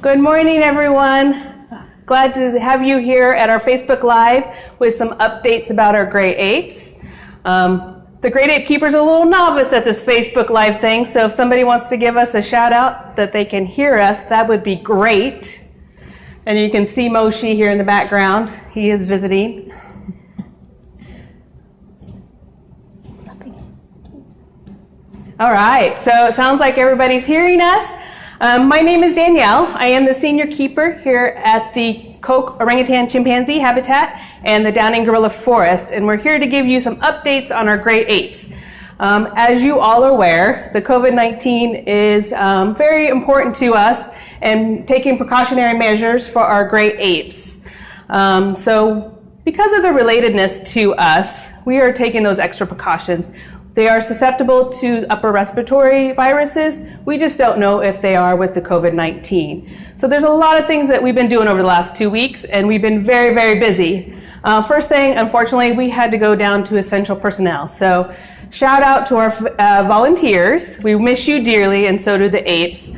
Good morning, everyone. Glad to have you here at our Facebook Live with some updates about our gray apes. The Great Ape Keeper's a little novice at this Facebook Live thing, so if somebody wants to give us a shout out that they can hear us, that would be great. And you can see Moshi here in the background. He is visiting. All right, so it sounds like everybody's hearing us. My name is Danielle. I am the senior keeper here at the KOCH Orangutan Chimpanzee Habitat and the Downing Gorilla Forest, and we're here to give you some updates on our great apes. As you all are aware, the COVID-19 is very important to us and taking precautionary measures for our great apes. So because of the relatedness to us, we are taking those extra precautions. They are susceptible to upper respiratory viruses. We just don't know if they are with the COVID-19. So there's a lot of things that we've been doing over the last 2 weeks, and we've been very, very busy. First thing, unfortunately, we had to go down to essential personnel. So shout out to our volunteers. We miss you dearly, and so do the apes.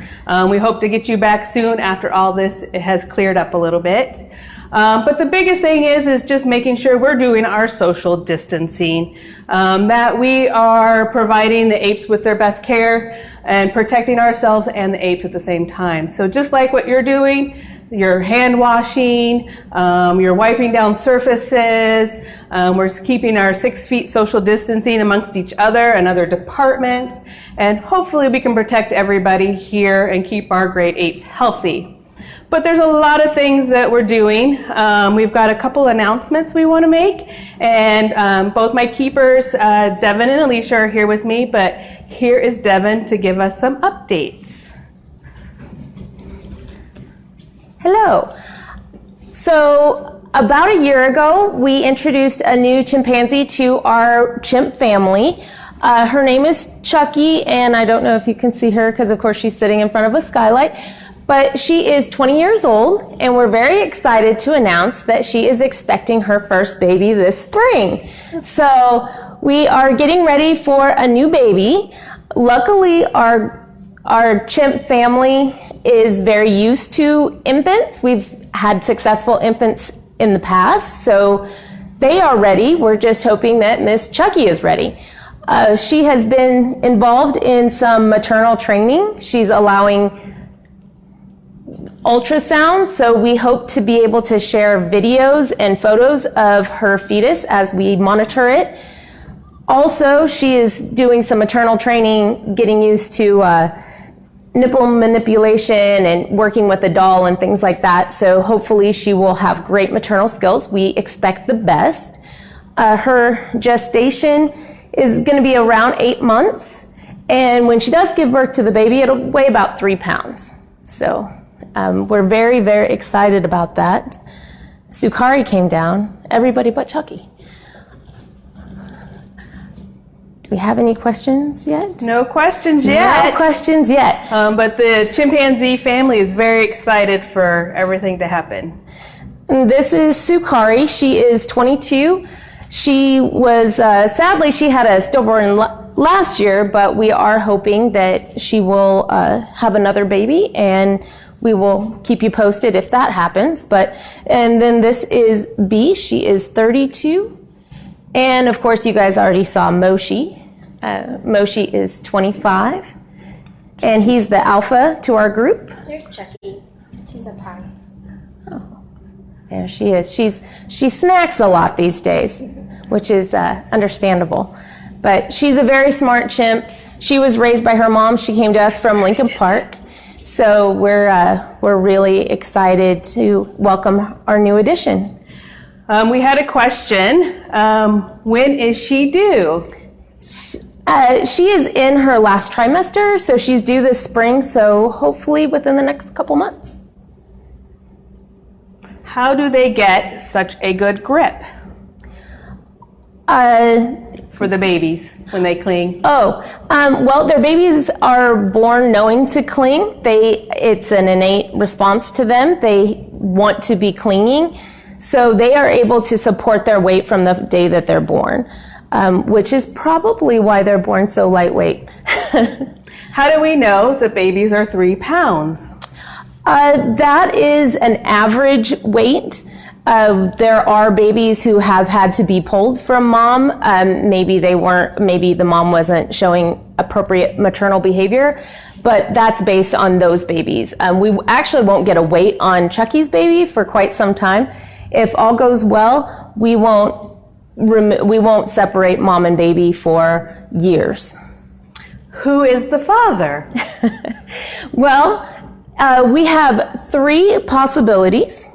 We hope to get you back soon after all this has cleared up a little bit. But the biggest thing is just making sure we're doing our social distancing, that we are providing the apes with their best care and protecting ourselves and the apes at the same time. So just like what you're doing, you're hand washing, you're wiping down surfaces, we're keeping our 6 feet social distancing amongst each other and other departments, and hopefully we can protect everybody here and keep our great apes healthy. But there's a lot of things that we're doing. We've got a couple announcements we want to make, and both my keepers, Devin and Alicia, are here with me, but here is Devin to give us some updates. Hello. So about a year ago, we introduced a new chimpanzee to our chimp family. Her name is Chucky, and I don't know if you can see her because, of course, she's sitting in front of a skylight. But she is 20 years old, and we're very excited to announce that she is expecting her first baby this spring. So we are getting ready for a new baby. Luckily, our chimp family is very used to infants. We've had successful infants in the past, so they are ready. We're just hoping that Miss Chucky is ready. She has been involved in some maternal training. She's allowing ultrasound, so we hope to be able to share videos and photos of her fetus as we monitor it. Also, she is doing some maternal training, getting used to nipple manipulation and working with a doll and things like that, so hopefully she will have great maternal skills. We expect the best. Her gestation is going to be around 8 months, and when she does give birth to the baby, it'll weigh about 3 pounds. So we're very, very excited about that. Sukari came down, everybody but Chucky. Do we have any questions yet? No questions yet. No questions yet. But the chimpanzee family is very excited for everything to happen. And this is Sukari. She is 22. She was, sadly, she had a stillborn last year, but we are hoping that she will have another baby, and we will keep you posted if that happens. And then this is B. She is 32. And of course, you guys already saw Moshi. Moshi is 25. And he's the alpha to our group. There's Chucky. She's a pie. Oh, there she is. She snacks a lot these days, which is understandable. But she's a very smart chimp. She was raised by her mom. She came to us from Lincoln Park. So we're really excited to welcome our new addition. We had a question. When is she due? She is in her last trimester, so she's due this spring, so hopefully within the next couple months. How do they get such a good grip? For the babies when they cling? Well, their babies are born knowing to cling. It's an innate response to them. They want to be clinging. So they are able to support their weight from the day that they're born, which is probably why they're born so lightweight. How do we know that babies are 3 pounds? That is an average weight. There are babies who have had to be pulled from mom. Maybe the mom wasn't showing appropriate maternal behavior, but that's based on those babies. We actually won't get a weight on Chucky's baby for quite some time. If all goes well, we won't separate mom and baby for years. Who is the father? Well, we have 3 possibilities.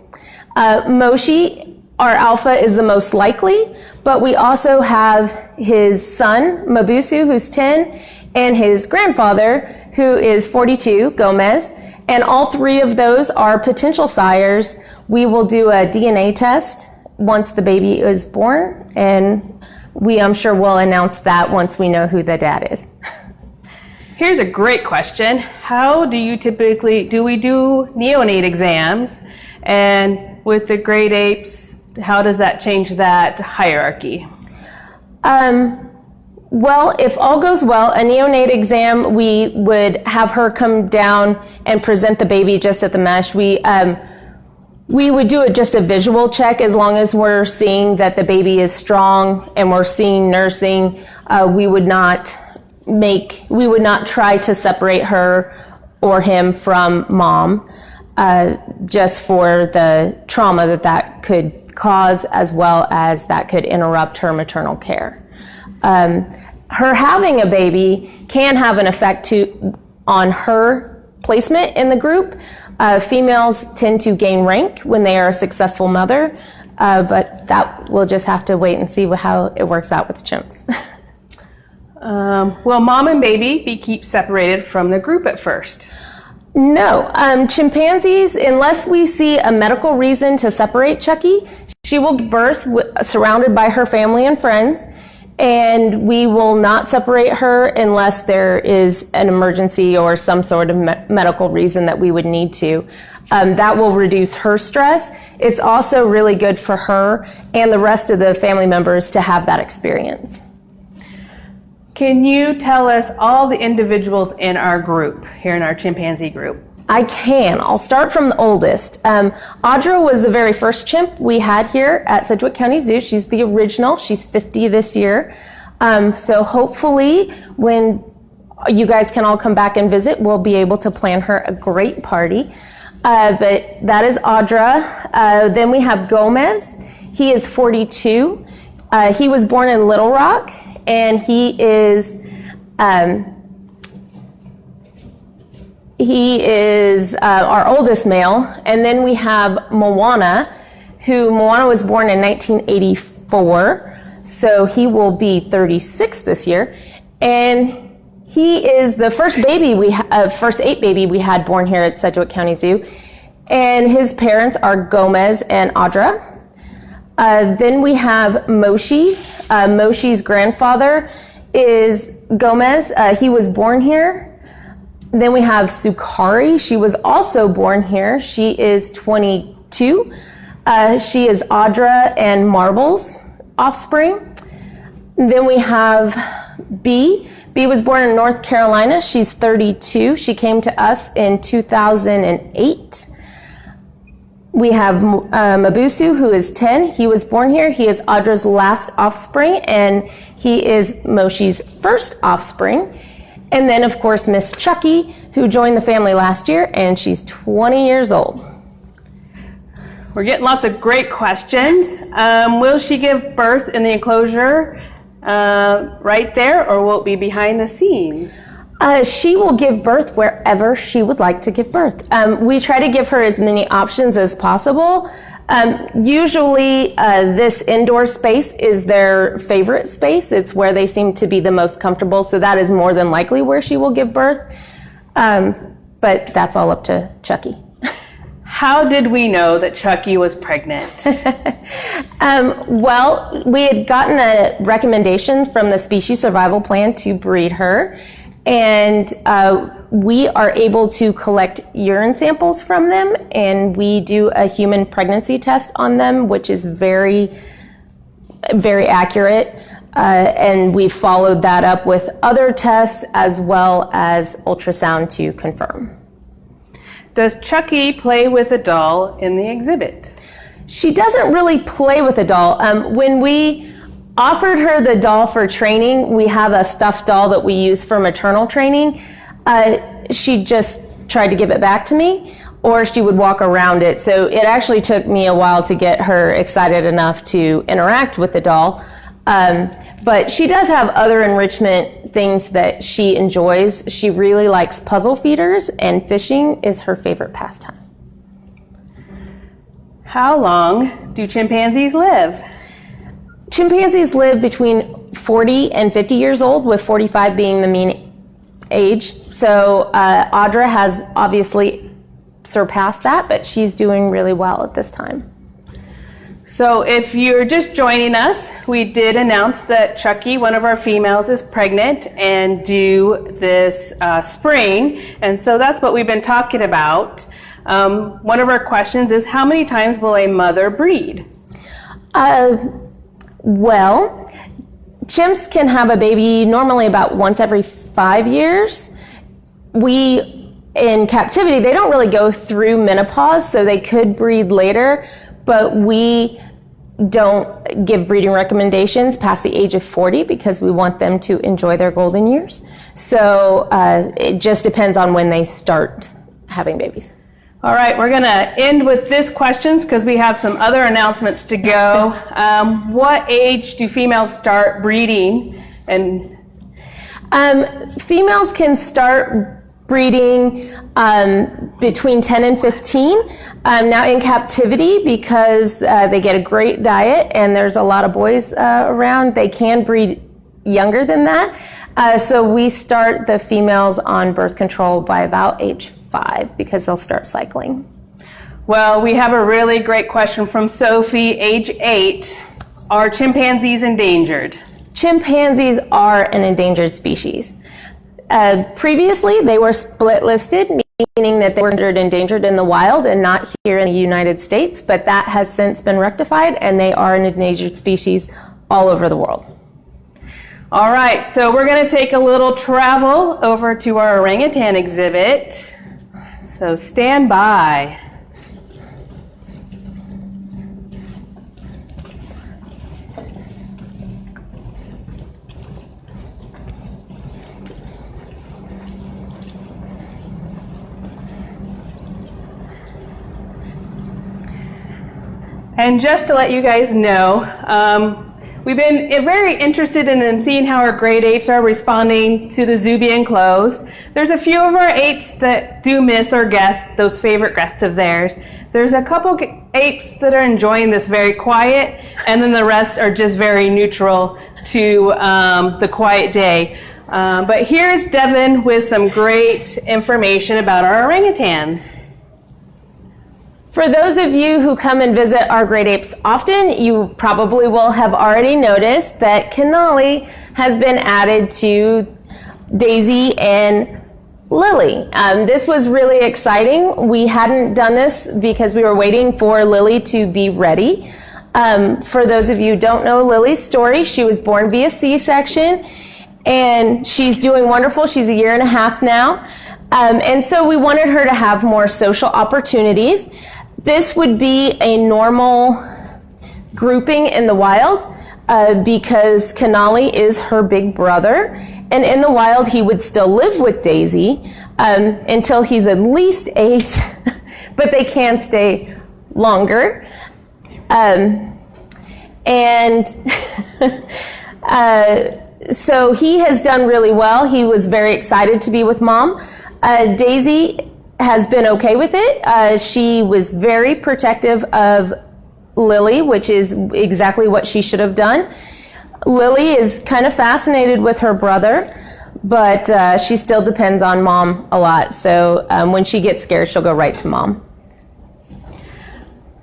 Moshi, our alpha, is the most likely, but we also have his son, Mabusu, who's 10, and his grandfather, who is 42, Gomez, and all 3 of those are potential sires. We will do a DNA test once the baby is born, and I'm sure we'll announce that once we know who the dad is. Here's a great question. How do we do neonate exams? And with the great apes, how does that change that hierarchy? Well, if all goes well, a neonate exam, we would have her come down and present the baby just at the mesh. We would do just a visual check as long as we're seeing that the baby is strong and we're seeing nursing. We would not try to separate her or him from mom, just for the trauma that could cause, as well as that could interrupt her maternal care. Her having a baby can have an effect on her placement in the group. Females tend to gain rank when they are a successful mother, but that we'll just have to wait and see how it works out with the chimps. Will mom and baby be kept separated from the group at first? No. Chimpanzees, unless we see a medical reason to separate Chucky, she will give birth surrounded by her family and friends, and we will not separate her unless there is an emergency or some sort of medical reason that we would need to. That will reduce her stress. It's also really good for her and the rest of the family members to have that experience. Can you tell us all the individuals in our group, here in our chimpanzee group? I can. I'll start from the oldest. Audra was the very first chimp we had here at Sedgwick County Zoo. She's the original. She's 50 this year. So hopefully when you guys can all come back and visit, we'll be able to plan her a great party. But that is Audra. Then we have Gomez. He is 42. He was born in Little Rock, and he is our oldest male. And then we have Moana was born in 1984, so he will be 36 this year. And he is the first ape baby we had born here at Sedgwick County Zoo. And his parents are Gomez and Audra. Then we have Moshi. Moshi's grandfather is Gomez. He was born here. Then we have Sukari. She was also born here. She is 22. She is Audra and Marble's offspring. Then we have B. B was born in North Carolina. She's 32. She came to us in 2008. We have Mabusu, who is 10. He was born here. He is Audra's last offspring, and he is Moshi's first offspring. And then, of course, Miss Chucky, who joined the family last year, and she's 20 years old. We're getting lots of great questions. Will she give birth in the enclosure right there, or will it be behind the scenes? She will give birth wherever she would like to give birth. We try to give her as many options as possible. Usually this indoor space is their favorite space. It's where they seem to be the most comfortable, so that is more than likely where she will give birth. But that's all up to Chucky. How did we know that Chucky was pregnant? Well, we had gotten a recommendation from the Species Survival Plan to breed her. And we are able to collect urine samples from them, and we do a human pregnancy test on them, which is very, very accurate. And we followed that up with other tests as well as ultrasound to confirm. Does Chucky play with a doll in the exhibit? She doesn't really play with a doll. When we offered her the doll for training, we have a stuffed doll that we use for maternal training. She just tried to give it back to me, or she would walk around it. So it actually took me a while to get her excited enough to interact with the doll. But she does have other enrichment things that she enjoys. She really likes puzzle feeders, and fishing is her favorite pastime. How long do chimpanzees live? Chimpanzees live between 40 and 50 years old, with 45 being the mean age. So Audra has obviously surpassed that, but she's doing really well at this time. So if you're just joining us, we did announce that Chucky, one of our females, is pregnant and due this spring. And so that's what we've been talking about. One of our questions is, how many times will a mother breed? Well, chimps can have a baby normally about once every 5 years. In captivity, they don't really go through menopause, so they could breed later, but we don't give breeding recommendations past the age of 40 because we want them to enjoy their golden years. So it just depends on when they start having babies. All right, we're going to end with this questions because we have some other announcements to go. What age do females start breeding? And females can start breeding between 10 and 15. Now in captivity, because they get a great diet and there's a lot of boys around, they can breed younger than that. So we start the females on birth control by about age 5 because they'll start cycling. Well, we have a really great question from Sophie, age 8. Are chimpanzees endangered? Chimpanzees are an endangered species. Previously, they were split listed, meaning that they were considered endangered in the wild and not here in the United States, but that has since been rectified and they are an endangered species all over the world. All right, so we're going to take a little travel over to our orangutan exhibit. So stand by. And just to let you guys know, we've been very interested in seeing how our great apes are responding to the zoo being closed. There's a few of our apes that do miss our guests, those favorite guests of theirs. There's a couple apes that are enjoying this very quiet, and then the rest are just very neutral to the quiet day. But here's Devin with some great information about our orangutans. For those of you who come and visit our great apes often, you probably will have already noticed that Kenali has been added to Daisy and Lily. This was really exciting. We hadn't done this because we were waiting for Lily to be ready. For those of you who don't know Lily's story, she was born via C-section and she's doing wonderful. She's 1.5 years now. And so we wanted her to have more social opportunities. This would be a normal grouping in the wild because Kenali is her big brother. And in the wild, he would still live with Daisy until he's at least 8, but they can stay longer. So he has done really well. He was very excited to be with Mom. Daisy has been okay with it. She was very protective of Lily, which is exactly what she should have done. Lily is kind of fascinated with her brother, but she still depends on Mom a lot. So when she gets scared, she'll go right to Mom.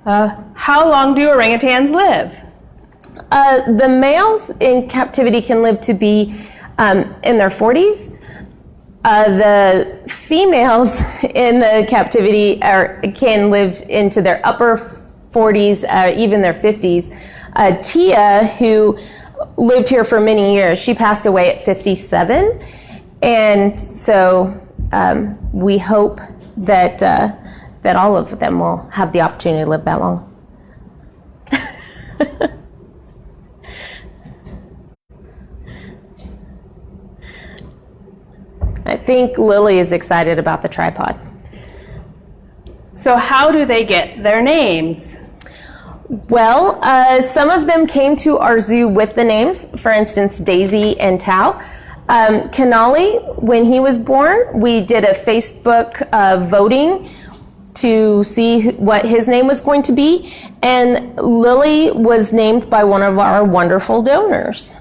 How long do orangutans live? The males in captivity can live to be in their 40s. The females in the captivity can live into their upper 40s, even their 50s. Tia, who lived here for many years. She passed away at 57, and so we hope that that all of them will have the opportunity to live that long. I think Lily is excited about the tripod. So how do they get their names? Well, some of them came to our zoo with the names. For instance, Daisy and Tao. Kenali, when he was born, we did a Facebook voting to see what his name was going to be, and Lily was named by one of our wonderful donors.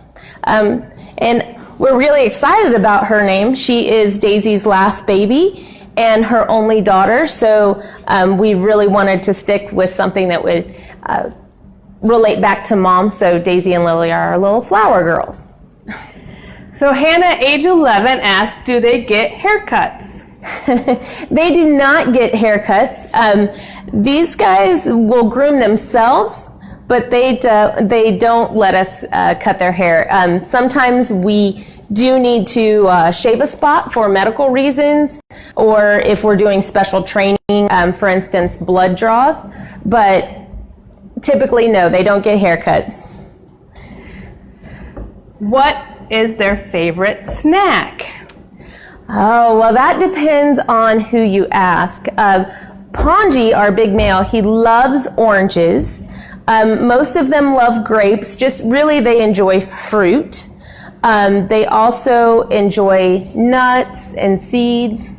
And we're really excited about her name. She is Daisy's last baby and her only daughter, so we really wanted to stick with something that would relate back to mom, so Daisy and Lily are our little flower girls. So Hannah, age 11, asked, do they get haircuts? They do not get haircuts. These guys will groom themselves, but they don't let us cut their hair. Sometimes we do need to shave a spot for medical reasons, or if we're doing special training, for instance, blood draws. But typically, no, they don't get haircuts. What is their favorite snack? Oh, well, that depends on who you ask. Ponji, our big male, he loves oranges. Most of them love grapes. Just really, they enjoy fruit. They also enjoy nuts and seeds.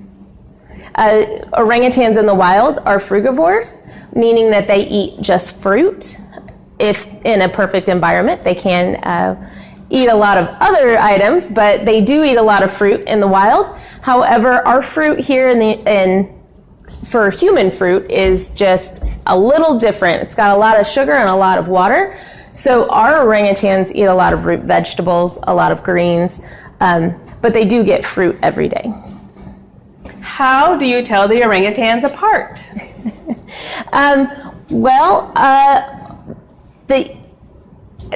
Orangutans in the wild are frugivores, meaning that they eat just fruit. If in a perfect environment, they can eat a lot of other items, but they do eat a lot of fruit in the wild. However, our fruit here for human fruit is just a little different. It's got a lot of sugar and a lot of water. So our orangutans eat a lot of root vegetables, a lot of greens, but they do get fruit every day. How do you tell the orangutans apart?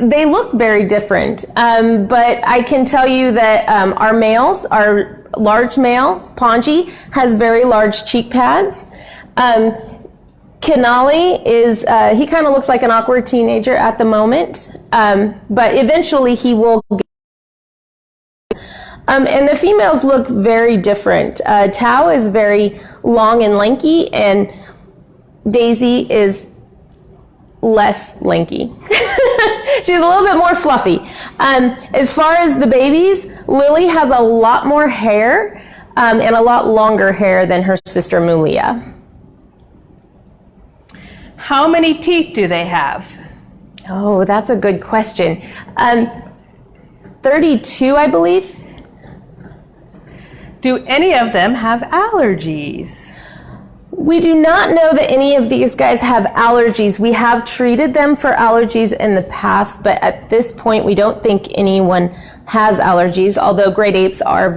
They look very different, but I can tell you that our males, our large male, Ponji, has very large cheek pads. Kenali is, he kind of looks like an awkward teenager at the moment, but eventually he will get. And the females look very different. Tao is very long and lanky, and Daisy is less lanky. She's a little bit more fluffy. As far as the babies, Lily has a lot more hair and a lot longer hair than her sister Mulia. How many teeth do they have? Oh, that's a good question. 32, I believe. Do any of them have allergies? We do not know that any of these guys have allergies. We have treated them for allergies in the past, but at this point we don't think anyone has allergies, although great apes are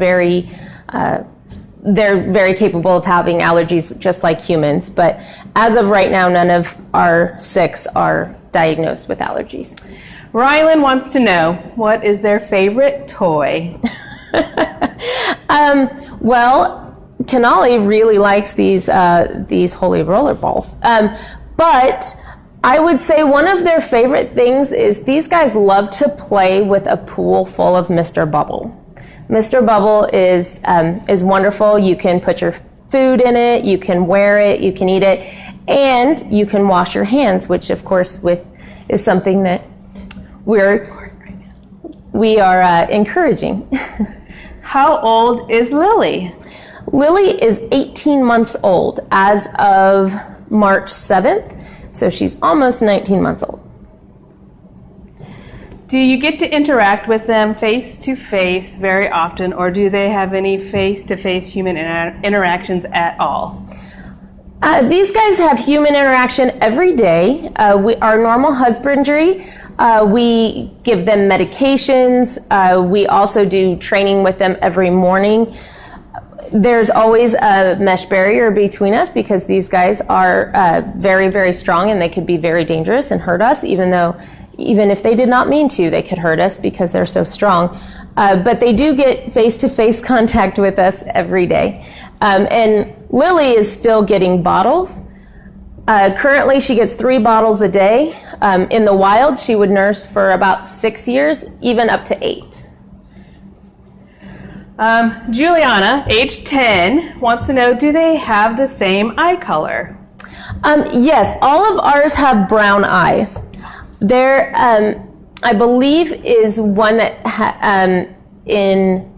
they're very capable of having allergies just like humans. But as of right now, none of our 6 are diagnosed with allergies. Rylan wants to know, what is their favorite toy? Well, Kenali really likes these holy roller balls. But I would say one of their favorite things is these guys love to play with a pool full of Mr. Bubble. Mr. Bubble is wonderful. You can put your food in it, you can wear it, you can eat it, and you can wash your hands, which of course is something that we are encouraging. How old is Lily? Lily is 18 months old as of March 7th, so she's almost 19 months old. Do you get to interact with them face-to-face very often, or do they have any face-to-face human interactions at all? These guys have human interaction every day. Our normal husbandry, we give them medications. We also do training with them every morning. There's always a mesh barrier between us because these guys are very, very strong and they could be very dangerous and hurt us, even though Even if they did not mean to, they could hurt us because they're so strong. But they do get face-to-face contact with us every day. And Lily is still getting bottles. Currently, she gets 3 bottles a day. In the wild, she would nurse for about 6 years, even up to 8. Juliana, age 10, wants to know, do they have the same eye color? Yes, all of ours have brown eyes. There, I believe, is one that in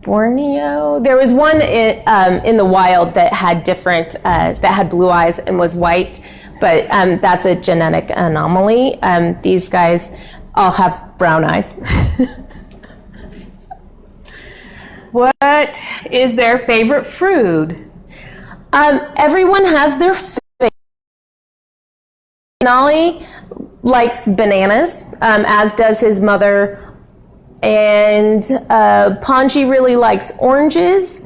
Borneo. There was one in the wild that had different, that had blue eyes and was white, but that's a genetic anomaly. These guys all have brown eyes. What is their favorite food? Everyone has their favorite. Denali likes bananas, as does his mother, and Panji really likes oranges.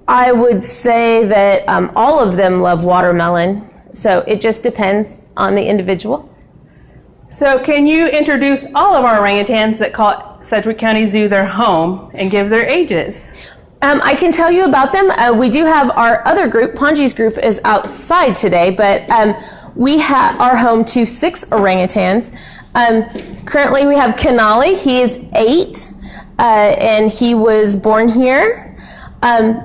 I would say that all of them love watermelon, so it just depends on the individual. So can you introduce all of our orangutans that call Sedgwick County Zoo their home and give their ages? I can tell you about them. We do have our other group. Panji's group is outside today, but we are home to 6 orangutans. Currently we have Kenali. He is 8, and he was born here.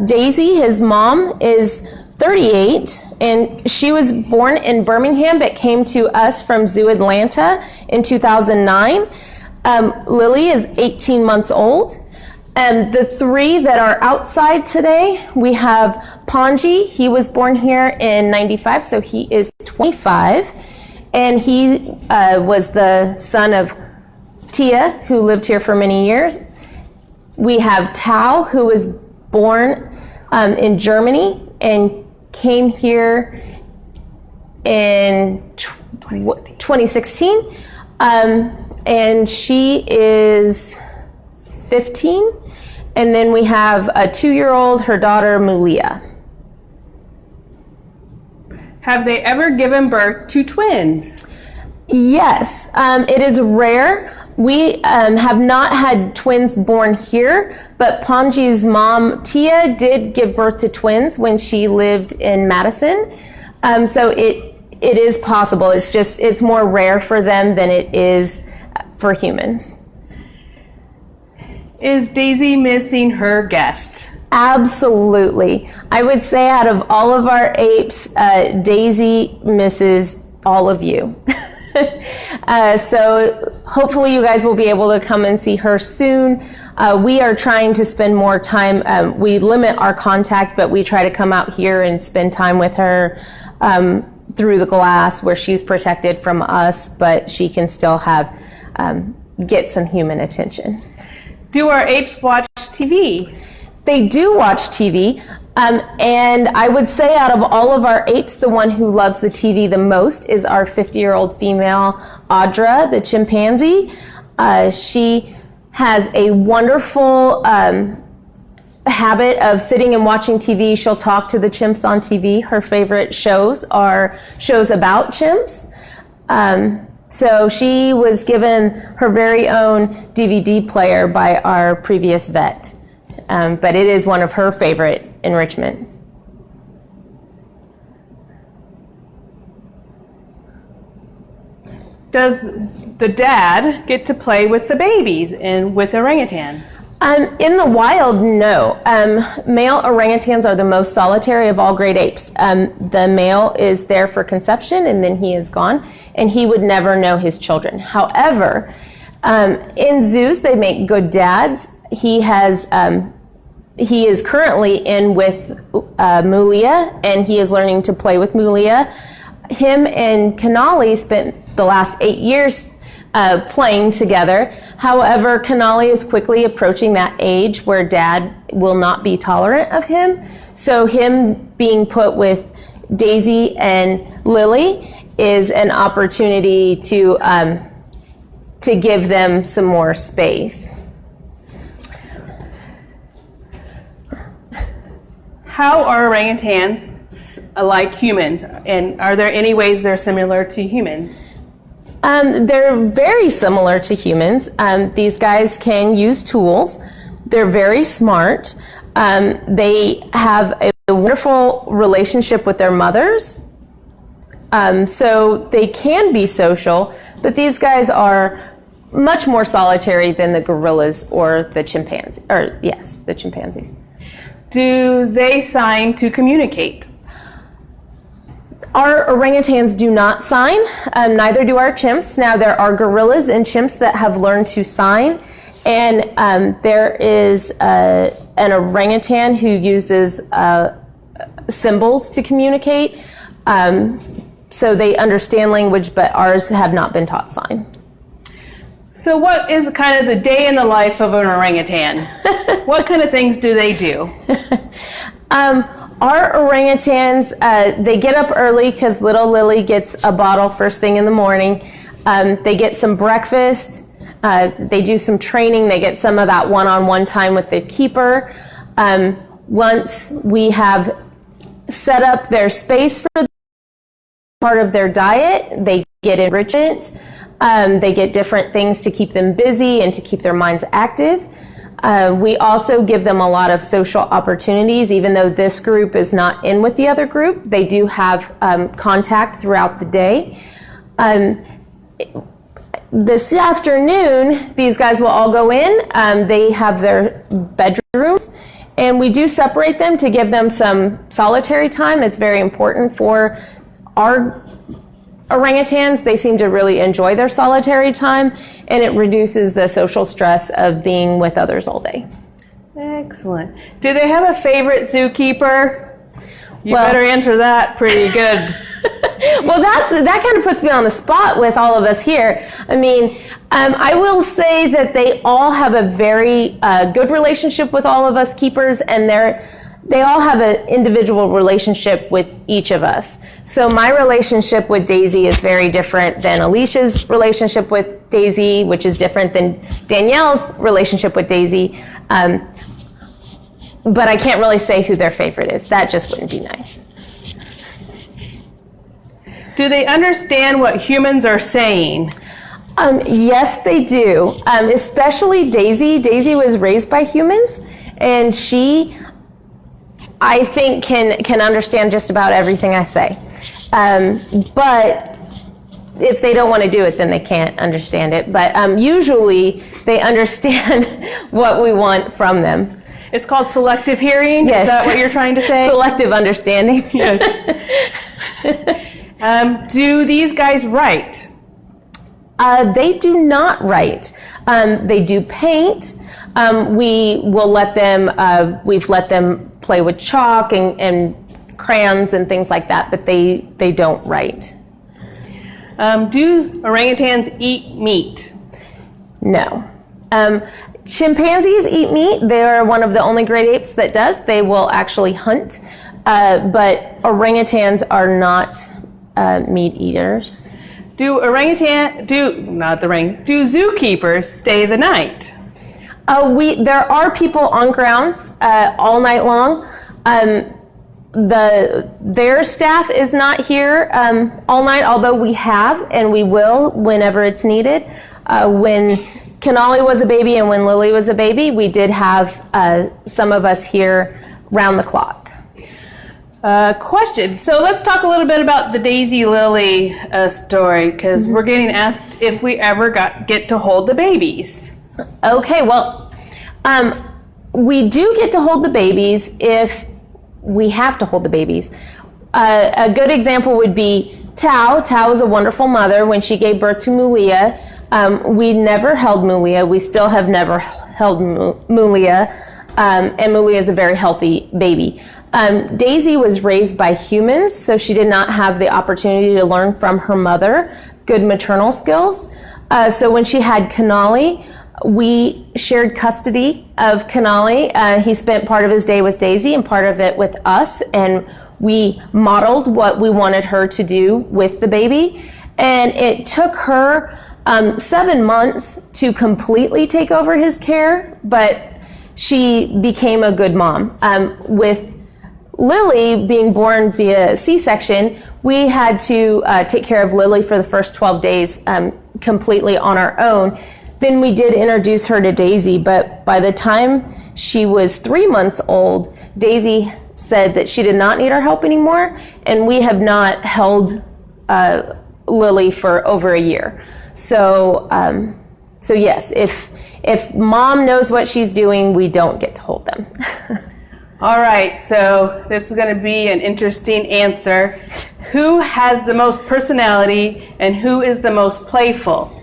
Daisy, his mom, is 38, and she was born in Birmingham but came to us from Zoo Atlanta in 2009. Lily is 18 months old. The 3 that are outside today, we have Panji. He was born here in 95, so he is 25. And he was the son of Tia, who lived here for many years. We have Tao, who was born in Germany and came here in 2016. And she is 15. And then we have a 2-year-old, her daughter, Mulia. Have they ever given birth to twins? Yes, it is rare. We have not had twins born here, but Panji's mom, Tia, did give birth to twins when she lived in Madison. So it is possible. It's more rare for them than it is for humans. Is Daisy missing her guest? Absolutely. I would say out of all of our apes, Daisy misses all of you. So hopefully you guys will be able to come and see her soon. We are trying to spend more time. We limit our contact, but we try to come out here and spend time with her through the glass where she's protected from us, but she can still get some human attention. Do our apes watch TV? They do watch TV, and I would say out of all of our apes, the one who loves the TV the most is our 50-year-old female, Audra, the chimpanzee. She has a wonderful habit of sitting and watching TV. She'll talk to the chimps on TV. Her favorite shows are shows about chimps. So she was given her very own DVD player by our previous vet. But it is one of her favorite enrichments. Does the dad get to play with the babies and with orangutans? In the wild, no. Male orangutans are the most solitary of all great apes. The male is there for conception and then he is gone, and he would never know his children. However, in zoos, they make good dads. He is currently in with Mulia, and he is learning to play with Mulia. Him and Kenali spent the last 8 years playing together. However, Kenali is quickly approaching that age where dad will not be tolerant of him. So him being put with Daisy and Lily is an opportunity to give them some more space. How are orangutans like humans, and are there any ways they're similar to humans? They're very similar to humans. These guys can use tools. They're very smart. They have a wonderful relationship with their mothers. So they can be social, but these guys are much more solitary than the gorillas or the chimpanzees, the chimpanzees. Do they sign to communicate? Our orangutans do not sign, neither do our chimps. Now, there are gorillas and chimps that have learned to sign, and there is an orangutan who uses symbols to communicate. So they understand language, but ours have not been taught sign. So what is kind of the day in the life of an orangutan? What kind of things do they do? Our orangutans, they get up early because little Lily gets a bottle first thing in the morning. They get some breakfast. They do some training. They get some of that one-on-one time with the keeper. Once we have set up their space for part of their diet, they get enrichment. They get different things to keep them busy and to keep their minds active. We also give them a lot of social opportunities. Even though this group is not in with the other group, they do have contact throughout the day. This afternoon, these guys will all go in. They have their bedrooms, and we do separate them to give them some solitary time. It's very important for our orangutans. They seem to really enjoy their solitary time, and it reduces the social stress of being with others all day. Excellent. Do they have a favorite zookeeper? You better answer that pretty good. Well, that kind of puts me on the spot with all of us here. I mean, I will say that they all have a very good relationship with all of us keepers, and they all have an individual relationship with each of us. So my relationship with Daisy is very different than Alicia's relationship with Daisy, which is different than Danielle's relationship with Daisy. But I can't really say who their favorite is. That just wouldn't be nice. Do they understand what humans are saying? Yes, they do. Especially Daisy. Daisy was raised by humans, and she, I think, can understand just about everything I say. But if they don't want to do it, then they can't understand it. But usually they understand what we want from them. It's called selective hearing? Yes. Is that what you're trying to say? Selective understanding. Yes. Do these guys write? They do not write. They do paint. We will let them, we've let them play with chalk and crayons and things like that, but they don't write. Do orangutans eat meat? No. Chimpanzees eat meat. They are one of the only great apes that does. They will actually hunt, but orangutans are not meat eaters. Do zookeepers stay the night? There are people on grounds all night long. Their staff is not here all night, although we have and we will whenever it's needed. When Kenali was a baby and when Lily was a baby, we did have some of us here round the clock. Question. So let's talk a little bit about the Daisy Lily story, because we're getting asked if we ever get to hold the babies. Okay, well, we do get to hold the babies if we have to hold the babies. A good example would be Tao. Tao is a wonderful mother. When she gave birth to Mulia, we never held Mulia. We still have never held Mulia, and Mulia is a very healthy baby. Daisy was raised by humans, so she did not have the opportunity to learn from her mother good maternal skills. So when she had Kenali, we shared custody of Kenali. He spent part of his day with Daisy and part of it with us, and we modeled what we wanted her to do with the baby. And it took her 7 months to completely take over his care, but she became a good mom. Lily, being born via C-section, we had to take care of Lily for the first 12 days completely on our own. Then we did introduce her to Daisy, but by the time she was 3 months old, Daisy said that she did not need our help anymore, and we have not held Lily for over a year. So yes, if mom knows what she's doing, we don't get to hold them. All right, so this is going to be an interesting answer. Who has the most personality and who is the most playful?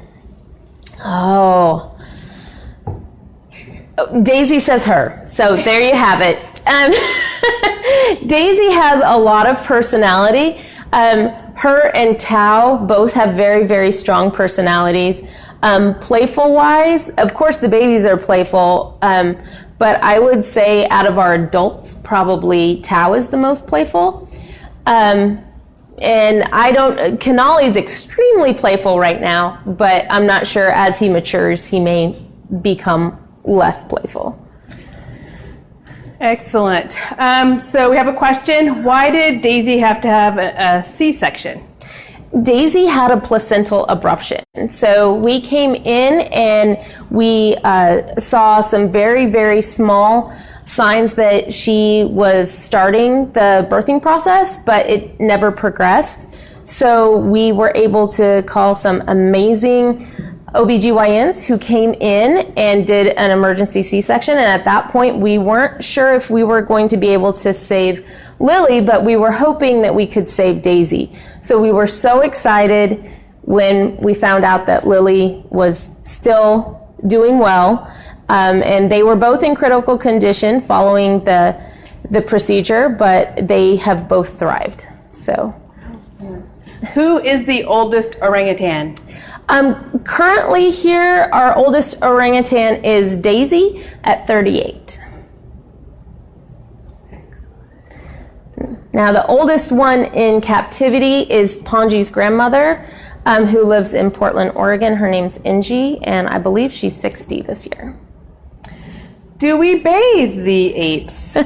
Oh, Daisy says her. So there you have it. Daisy has a lot of personality. Her and Tao both have very, very strong personalities. Playful-wise, of course, the babies are playful, but I would say out of our adults, probably Tao is the most playful. And Kenali's extremely playful right now, but I'm not sure as he matures, he may become less playful. Excellent. So we have a question. Why did Daisy have to have a C-section? Daisy had a placental abruption. So we came in and we saw some very, very small signs that she was starting the birthing process, but it never progressed. So we were able to call some amazing OBGYNs who came in and did an emergency C-section. And at that point, we weren't sure if we were going to be able to save Lily, but we were hoping that we could save Daisy. So we were so excited when we found out that Lily was still doing well. And they were both in critical condition following the procedure, but they have both thrived. So, who is the oldest orangutan? Currently here, our oldest orangutan is Daisy at 38. Now, the oldest one in captivity is Ponji's grandmother, who lives in Portland, Oregon. Her name's Inji, and I believe she's 60 this year. Do we bathe the apes?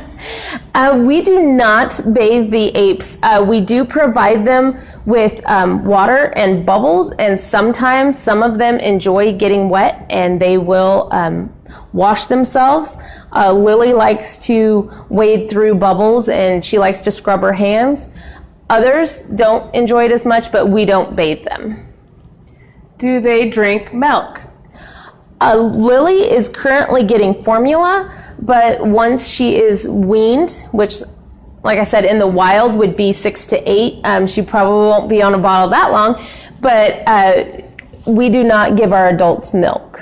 We do not bathe the apes. We do provide them with water and bubbles, and sometimes some of them enjoy getting wet and they will wash themselves. Lily likes to wade through bubbles and she likes to scrub her hands. Others don't enjoy it as much, but we don't bathe them. Do they drink milk? Lily is currently getting formula, but once she is weaned, which, like I said, in the wild would be 6 to 8, she probably won't be on a bottle that long, but we do not give our adults milk.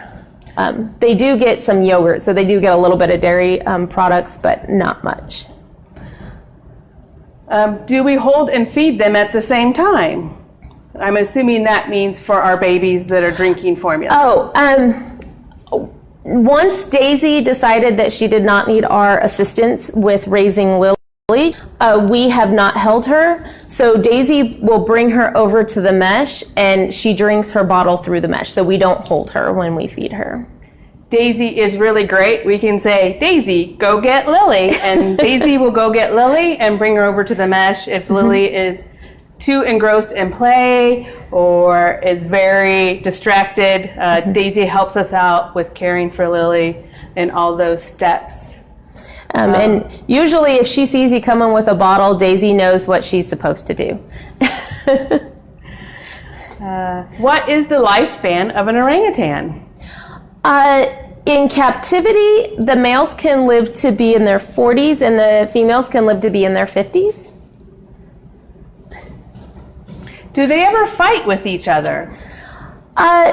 They do get some yogurt, so they do get a little bit of dairy products, but not much. Do we hold and feed them at the same time? I'm assuming that means for our babies that are drinking formula. Once Daisy decided that she did not need our assistance with raising Lily, we have not held her. So Daisy will bring her over to the mesh and she drinks her bottle through the mesh. So we don't hold her when we feed her. Daisy is really great. We can say, Daisy, go get Lily. And Daisy will go get Lily and bring her over to the mesh. If Lily is too engrossed in play or is very distracted, Daisy helps us out with caring for Lily and all those steps. And usually if she sees you coming with a bottle, Daisy knows what she's supposed to do. What is the lifespan of an orangutan? In captivity, the males can live to be in their 40s and the females can live to be in their 50s. Do they ever fight with each other?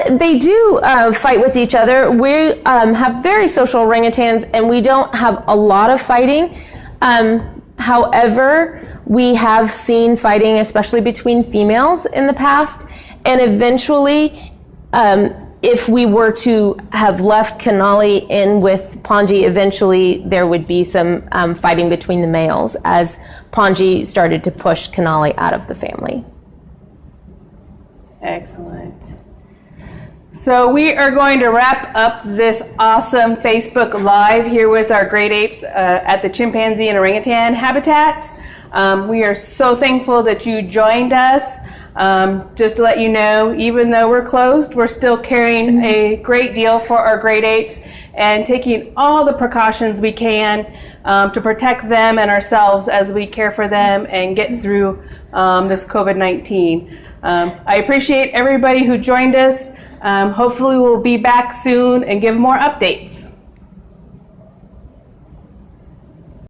They do fight with each other. We have very social orangutans and we don't have a lot of fighting. However, we have seen fighting, especially between females in the past. And eventually, if we were to have left Kenali in with Ponji, eventually there would be some fighting between the males as Ponji started to push Kenali out of the family. Excellent. So we are going to wrap up this awesome Facebook Live here with our great apes at the chimpanzee and orangutan habitat. We are so thankful that you joined us. Just to let you know, even though we're closed, we're still caring a great deal for our great apes and taking all the precautions we can to protect them and ourselves as we care for them and get through this COVID-19. I appreciate everybody who joined us. Hopefully we'll be back soon and give more updates.